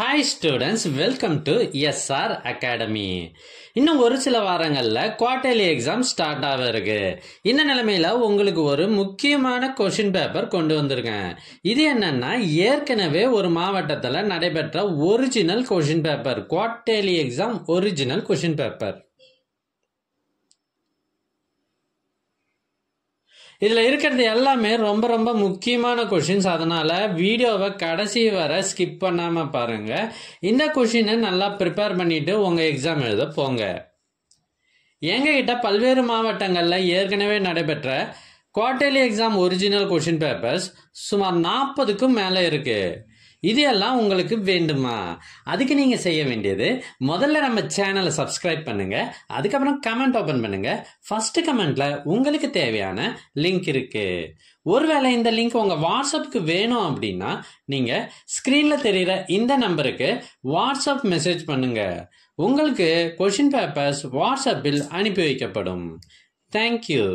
Hi students, welcome to SR Academy. இன்னும் ஒரு சில வாரங்களில் குவார்டர்லி எக்ஸாம் ஸ்டார்ட் ஆக இருக்கு. இந்த நிலைமையில உங்களுக்கு ஒரு முக்கியமான கொஷின் பேப்பர் கொண்டு வந்திருக்கேன். இது என்னன்னா, ஏற்கனவே ஒரு மாவட்டத்தில் நடைபெற்ற original question paper, quarterly exam original question paper. இதில் இருக்கிறது எல்லாமே ரொம்ப ரொம்ப முக்கியமான கொஷின்ஸ். அதனால வீடியோவை கடைசி வரை ஸ்கிப் பண்ணாமல் பாருங்க. இந்த கொஷினை நல்லா ப்ரிப்பேர் பண்ணிட்டு உங்கள் எக்ஸாம் எழுத போங்க. எங்ககிட்ட பல்வேறு மாவட்டங்களில் ஏற்கனவே நடைபெற்ற quarterly exam original question papers சுமார் 40க்கும் மேலே இருக்கு. இது எல்லாம் உங்களுக்கு வேண்டுமா? அதுக்கு நீங்க செய்ய வேண்டியது, முதல்ல நம்ம சேனலை சப்ஸ்கிரைப் பண்ணுங்க. அதுக்கப்புறம் கமெண்ட் ஓபன் பண்ணுங்க. ஃபர்ஸ்ட் கமெண்ட்ல உங்களுக்கு தேவையான லிங்க் இருக்கு. ஒருவேளை இந்த லிங்க் உங்க வாட்ஸ்அப்புக்கு வேணும் அப்படின்னா நீங்க ஸ்கிரீன்ல தெரியுற இந்த நம்பருக்கு வாட்ஸ்அப் மெசேஜ் பண்ணுங்க. உங்களுக்கு கொஷின் பேப்பர்ஸ் வாட்ஸ்அப்பில் அனுப்பி வைக்கப்படும். தேங்க்யூ.